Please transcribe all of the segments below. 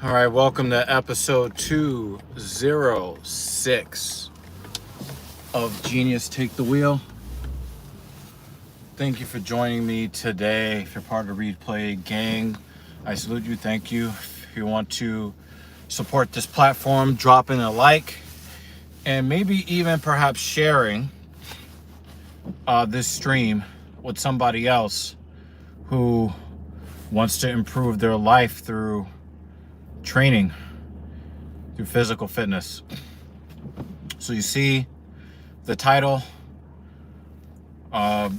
All right, welcome to episode 206 of Genius Take the Wheel. Thank you for joining me today. If you're part of the Replay gang, I salute you. Thank you. If you want to support this platform, drop in a like and maybe even perhaps sharing this stream with somebody else who wants to improve their life through training, through physical fitness. So you see the title. I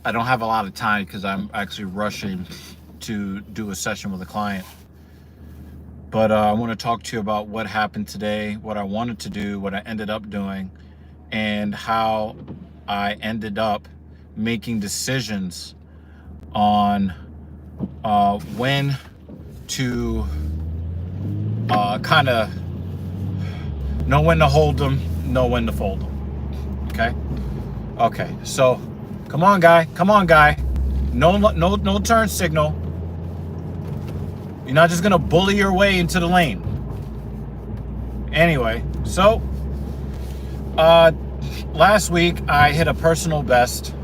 don't have a lot of time because I'm actually rushing to do a session with a client. But I want to talk to you about what happened today, what I wanted to do, what I ended up doing, and how I ended up making decisions on when to kind of know when to hold them, know when to fold them. Okay, so come on guy, no turn signal. You're not just gonna bully your way into the lane. Anyway, so last week I hit a personal best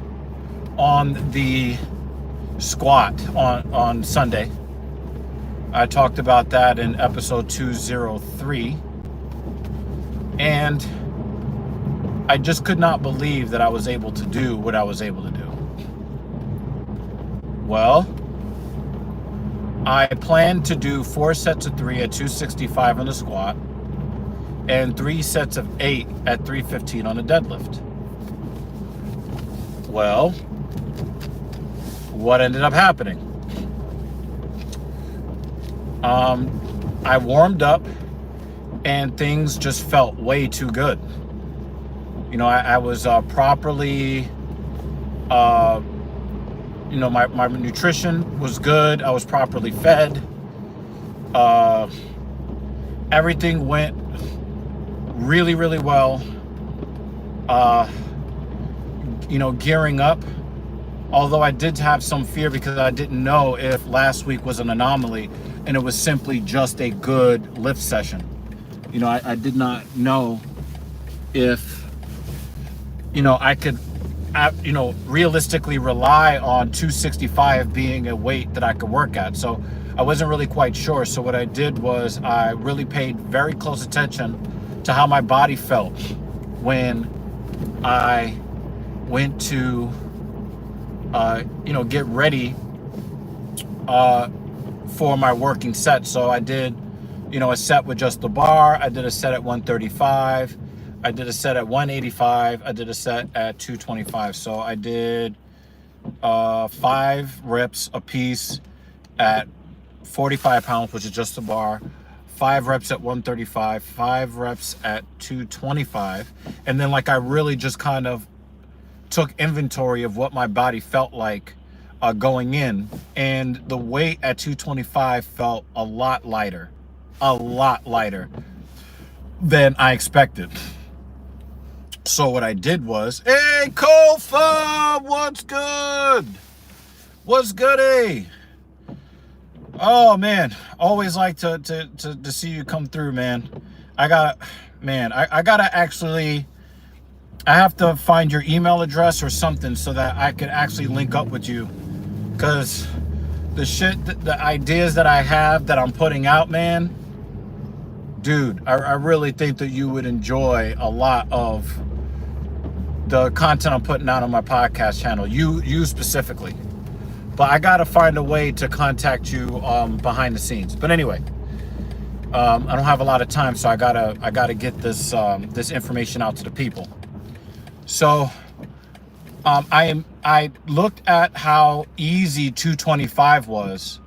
on the squat on Sunday. I talked about that in episode 203, and I just could not believe that I was able to do what I was able to do. Well, I planned to do 4 sets of 3 at 265 on the squat and 3 sets of 8 at 315 on the deadlift. Well, what ended up happening? I warmed up and things just felt way too good. You know, I was properly, my nutrition was good. I was properly fed. Everything went really, really well. Gearing up. Although I did have some fear because I didn't know if last week was an anomaly and it was simply just a good lift session. You know, I did not know if, I could, realistically rely on 265 being a weight that I could work at. So I wasn't really quite sure. So what I did was I really paid very close attention to how my body felt when I went to get ready for my working set. So I did, a set with just the bar. I did a set at 135. I did a set at 185. I did a set at 225. So I did 5 reps a piece at 45 pounds, which is just the bar. 5 reps at 135, 5 reps at 225. And then I really just kind of took inventory of what my body felt like going in, and the weight at 225 felt a lot lighter than I expected. So what I did was, hey Kofa, what's goody? Oh man, always like to see you come through, man. I gotta actually, I have to find your email address or something so that I could actually link up with you, because the ideas that I have that I'm putting out, man, dude, I really think that you would enjoy a lot of the content I'm putting out on my podcast channel, you specifically. But I gotta find a way to contact you behind the scenes. But anyway, I don't have a lot of time, so I gotta get this information out to the people. So I looked at how easy 225 was,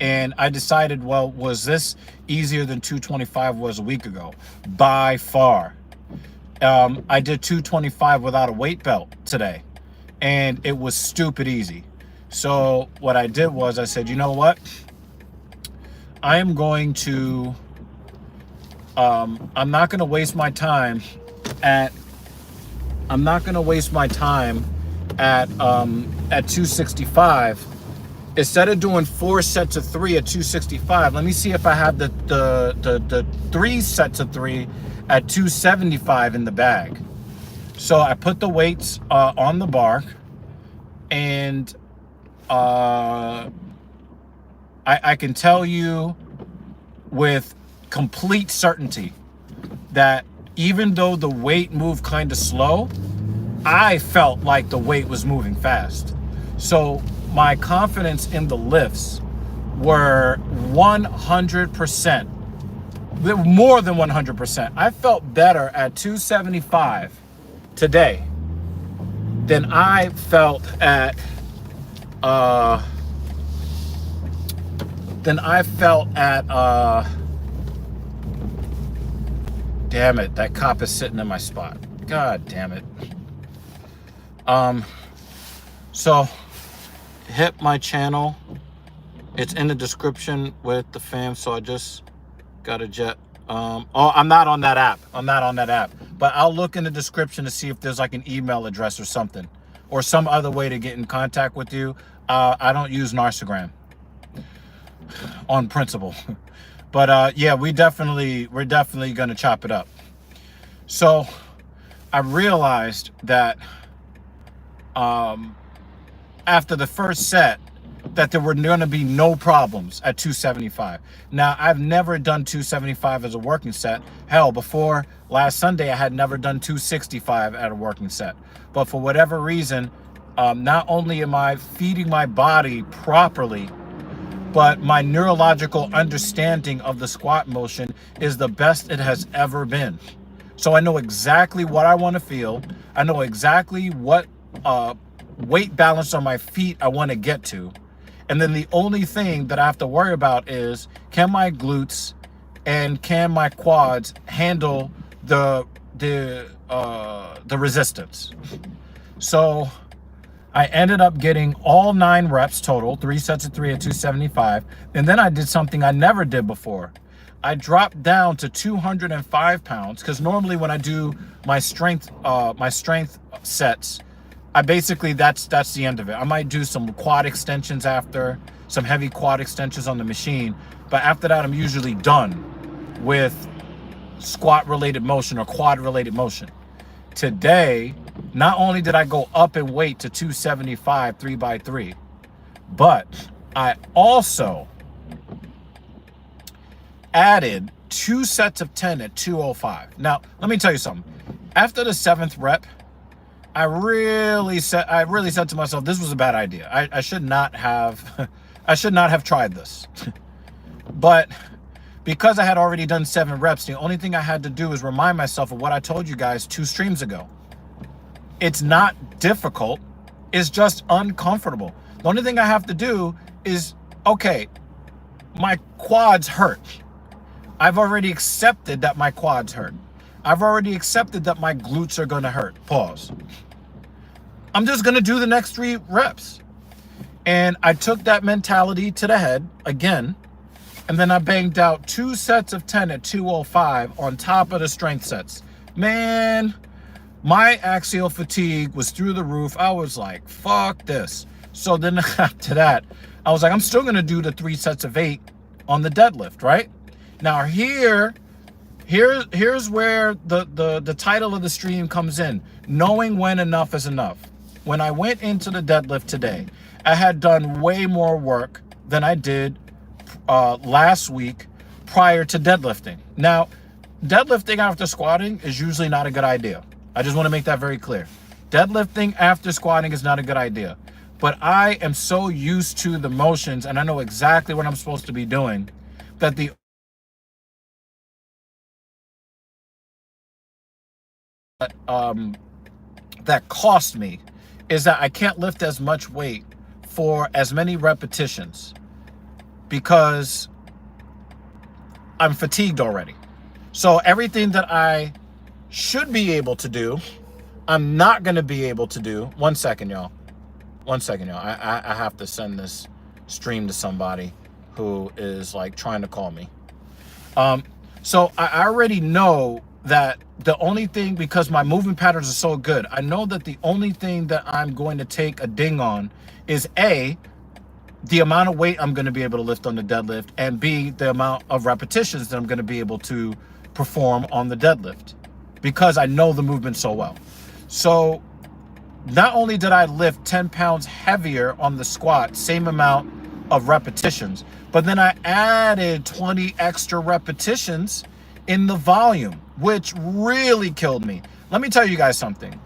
and I decided, well, was this easier than 225 was a week ago? By far. I did 225 without a weight belt today, and it was stupid easy. So what I did was I said, you know what? I am going to, I'm not going to waste my time at 265 instead of doing 4 sets of 3 at 265, let me see if I have the 3 sets of 3 at 275 in the bag. So I put the weights on the bar, and I can tell you with complete certainty that even though the weight moved kind of slow, I felt like the weight was moving fast. So my confidence in the lifts were 100%, more than 100%. I felt better at 275 today than I felt at damn it, that cop is sitting in my spot. God damn it. So hit my channel. It's in the description with the fam, so I just got a jet. I'm not on that app. But I'll look in the description to see if there's like an email address or something, or some other way to get in contact with you. I don't use Narstagram on principle. But yeah, we're definitely gonna chop it up. So I realized that after the first set that there were gonna be no problems at 275. Now, I've never done 275 as a working set. Hell, before last Sunday, I had never done 265 at a working set. But for whatever reason, not only am I feeding my body properly, but my neurological understanding of the squat motion is the best it has ever been. So I know exactly what I want to feel. I know exactly what weight balance on my feet I want to get to. And then the only thing that I have to worry about is, can my glutes and can my quads handle the resistance? So I ended up getting all 9 reps total, 3 sets of 3 at 275. And then I did something I never did before. I dropped down to 205 pounds, because normally when I do my strength sets, I basically, that's the end of it. I might do some quad extensions after, some heavy quad extensions on the machine. But after that, I'm usually done with squat related motion or quad related motion. Today, not only did I go up in weight to 275 3x3, but I also added 2 sets of 10 at 205. Now, let me tell you something. After the 7th rep, I really said to myself, this was a bad idea. I should not have tried this. But because I had already done 7 reps, the only thing I had to do is remind myself of what I told you guys 2 streams ago. It's not difficult. It's just uncomfortable. The only thing I have to do is, okay, my quads hurt. I've already accepted that my quads hurt. I've already accepted that my glutes are going to hurt. Pause. I'm just going to do the next 3 reps. And I took that mentality to the head again. And then I banged out 2 sets of 10 at 205 on top of the strength sets. Man, my axial fatigue was through the roof. I was like, fuck this. So then after that, I was like, I'm still going to do the 3 sets of 8 on the deadlift, right? Now here's where the title of the stream comes in. Knowing when enough is enough. When I went into the deadlift today, I had done way more work than I did last week prior to deadlifting. Now, deadlifting after squatting is usually not a good idea. I just want to make that very clear. Deadlifting after squatting is not a good idea. But I am so used to the motions, and I know exactly what I'm supposed to be doing, that that cost me is that I can't lift as much weight for as many repetitions because I'm fatigued already. So everything that I should be able to do, I'm not going to be able to do. One second, y'all. I have to send this stream to somebody who is like trying to call me. So I already know that the only thing, because my movement patterns are so good, I know that the only thing that I'm going to take a ding on is A, the amount of weight I'm going to be able to lift on the deadlift, and B, the amount of repetitions that I'm going to be able to perform on the deadlift, because I know the movement so well. So not only did I lift 10 pounds heavier on the squat, same amount of repetitions, but then I added 20 extra repetitions in the volume, which really killed me. Let me tell you guys something.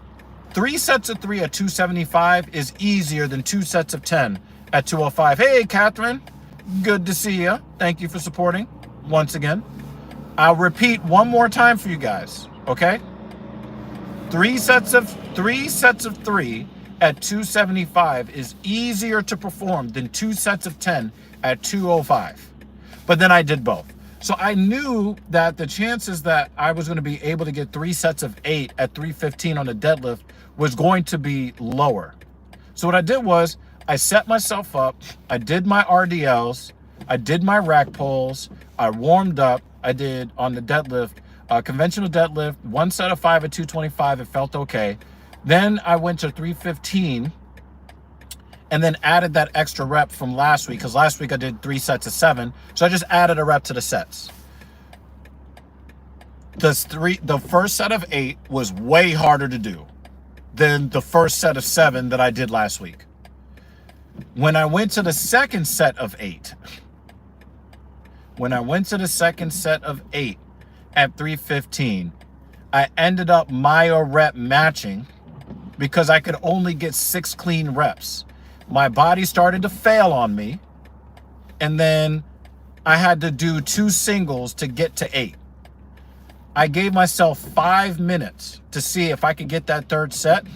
3 sets of 3 at 275 is easier than 2 sets of 10 at 205. Hey, Catherine, good to see you. Thank you for supporting once again. I'll repeat one more time for you guys, okay? 3 sets of 3 at 275 is easier to perform than 2 sets of 10 at 205. But then I did both. So I knew that the chances that I was going to be able to get 3 sets of 8 at 315 on the deadlift was going to be lower. So what I did was I set myself up, I did my RDLs, I did my rack pulls, I warmed up, I did on the deadlift, conventional deadlift, 1 set of 5 at 225, it felt okay. Then I went to 315 and then added that extra rep from last week, because last week I did 3 sets of 7. So I just added a rep to the sets. The first set of 8 was way harder to do than the first set of 7 that I did last week. When I went to the second set of 8, at 315, I ended up Myo rep matching because I could only get 6 clean reps. My body started to fail on me, and then I had to do 2 singles to get to 8. I gave myself 5 minutes to see if I could get that third set,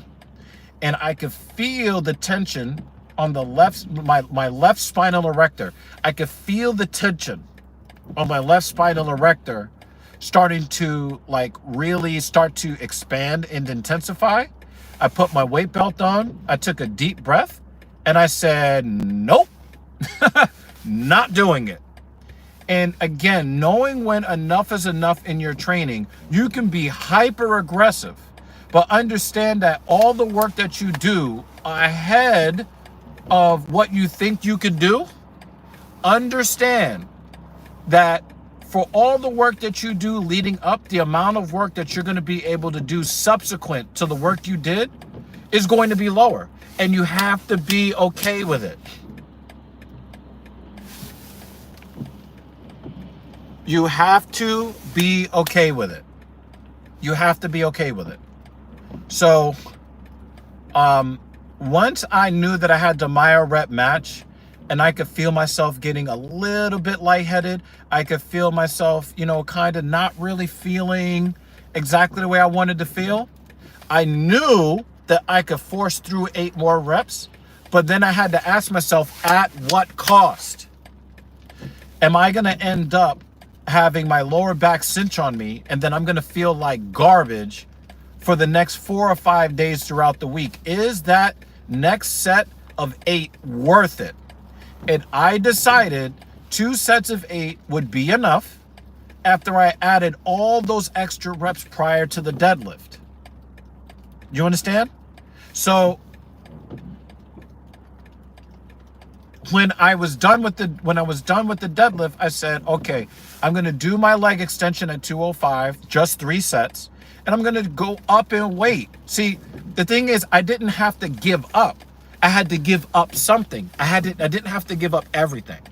and I could feel the tension on the left, my left spinal erector. I could feel the tension on my left spinal erector starting to like really start to expand and intensify. I put my weight belt on, I took a deep breath, and I said, nope, not doing it. And again, knowing when enough is enough in your training, you can be hyper aggressive, but understand that all the work that you do ahead of what you think you could do, understand that for all the work that you do leading up, the amount of work that you're going to be able to do subsequent to the work you did is going to be lower. And you have to be okay with it. You have to be okay with it. You have to be okay with it. So, once I knew that I had the Myo rep match and I could feel myself getting a little bit lightheaded, I could feel myself, kind of not really feeling exactly the way I wanted to feel, I knew that I could force through 8 more reps, but then I had to ask myself, at what cost? Am I going to end up having my lower back cinch on me, and then I'm going to feel like garbage for the next 4 or 5 days throughout the week? Is that next set of 8 worth it? And I decided 2 sets of 8 would be enough after I added all those extra reps prior to the deadlift. You understand? So when I was done with the deadlift, I said, okay, I'm going to do my leg extension at 205, just 3 sets, and I'm going to go up in weight. See, the thing is, I didn't have to give up. I had to give up something. I didn't have to give up everything.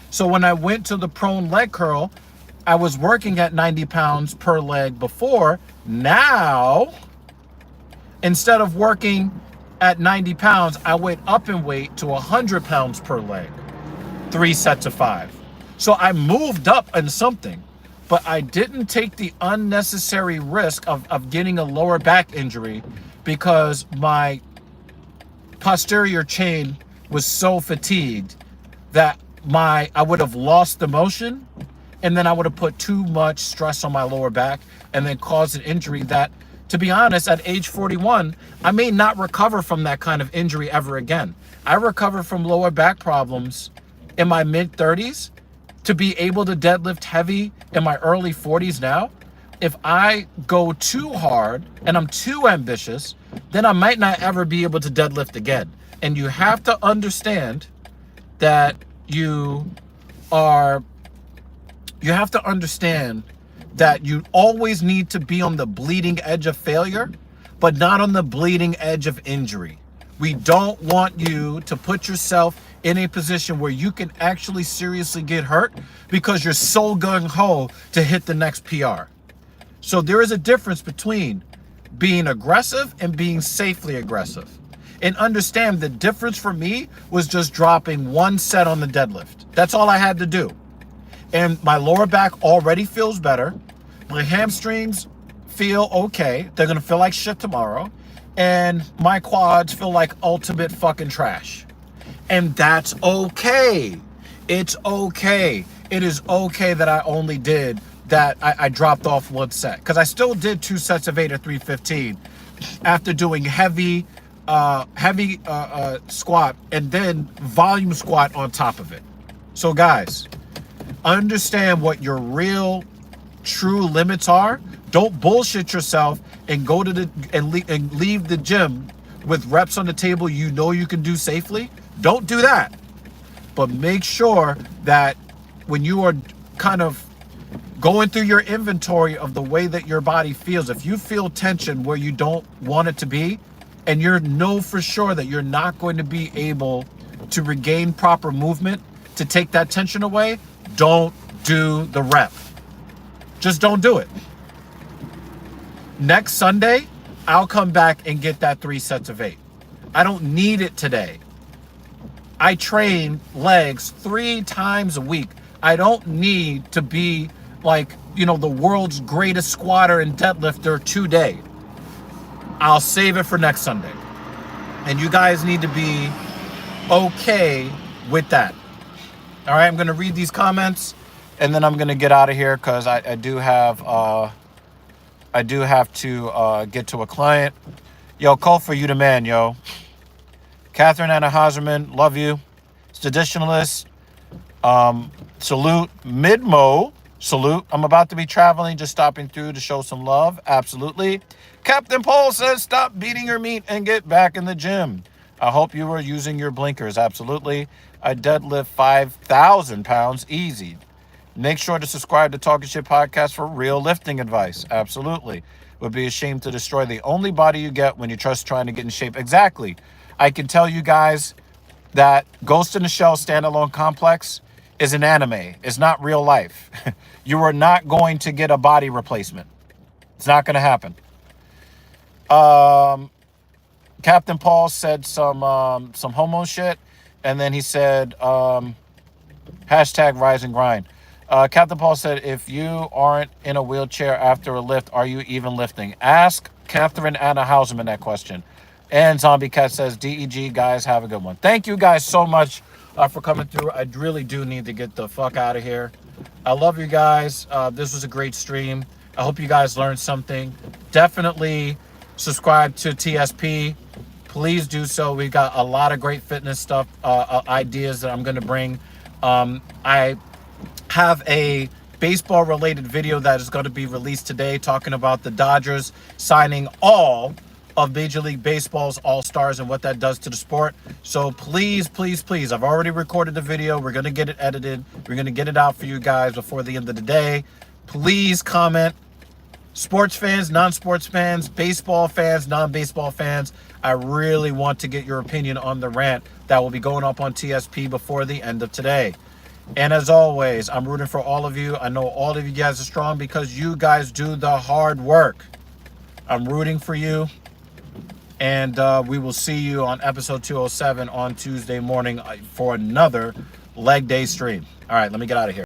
So when I went to the prone leg curl, I was working at 90 pounds per leg before. Now, instead of working at 90 pounds, I went up in weight to 100 pounds per leg, 3 sets of 5. So I moved up in something, but I didn't take the unnecessary risk of getting a lower back injury because my posterior chain was so fatigued that I would have lost the motion, and then I would have put too much stress on my lower back and then caused an injury that, to be honest, at age 41, I may not recover from that kind of injury ever again. I recovered from lower back problems in my mid-30s. To be able to deadlift heavy in my early 40s now, if I go too hard and I'm too ambitious, then I might not ever be able to deadlift again. And you have to understand that you have to understand that you always need to be on the bleeding edge of failure, but not on the bleeding edge of injury. We don't want you to put yourself in a position where you can actually seriously get hurt because you're so gung-ho to hit the next PR. So there is a difference between being aggressive and being safely aggressive. And understand the difference for me was just dropping one set on the deadlift. That's all I had to do. And my lower back already feels better. My hamstrings feel okay. They're going to feel like shit tomorrow. And my quads feel like ultimate fucking trash. And that's okay. It's okay. It is okay that I only did that. I dropped off one set because I still did 2 sets of 8 or 315 after doing heavy squat and then volume squat on top of it. So guys, understand what your real true limits are. Don't bullshit yourself and go to the and leave the gym with reps on the table you know you can do safely. Don't do that. But make sure that when you are kind of going through your inventory of the way that your body feels, if you feel tension where you don't want it to be, and you know for sure that you're not going to be able to regain proper movement to take that tension away, don't do the rep. Just don't do it. Next Sunday, I'll come back and get that 3 sets of 8. I don't need it today. I train legs 3 times a week. I don't need to be like, the world's greatest squatter and deadlifter today. I'll save it for next Sunday. And you guys need to be okay with that. All right, I'm going to read these comments and then I'm going to get out of here because I do have to get to a client. Yo, call for you the man, yo. Catherine Anna Haserman, love you. Traditionalist, salute. Midmo, salute. I'm about to be traveling, just stopping through to show some love. Absolutely. Captain Paul says, stop beating your meat and get back in the gym. I hope you are using your blinkers. Absolutely. I deadlift 5,000 pounds easy. Make sure to subscribe to Talking Shit Podcast for real lifting advice. Absolutely. Would be ashamed to destroy the only body you get when you're just trying to get in shape. Exactly. I can tell you guys that Ghost in the Shell standalone complex is an anime. It's not real life. You are not going to get a body replacement. It's not going to happen. Captain Paul said some homo shit, and then he said hashtag rise and grind. Captain Paul said, if you aren't in a wheelchair after a lift, are you even lifting? Ask Catherine Anna Hausman that question. And Zombie Cat says, DEG, guys, have a good one. Thank you guys so much for coming through. I really do need to get the fuck out of here. I love you guys. This was a great stream. I hope you guys learned something. Definitely subscribe to TSP. Please do so. We got a lot of great fitness stuff, ideas that I'm going to bring. I have a baseball related video that is going to be released today talking about the Dodgers signing all of Major League Baseball's all-stars and what that does to the sport. So please, please, please, I've already recorded the video. We're going to get it edited. We're going to get it out for you guys before the end of the day. Please comment. Sports fans, non-sports fans, baseball fans, non-baseball fans, I really want to get your opinion on the rant that will be going up on TSP before the end of today. And as always, I'm rooting for all of you. I know all of you guys are strong because you guys do the hard work. I'm rooting for you. And we will see you on episode 207 on Tuesday morning for another leg day stream. All right, let me get out of here.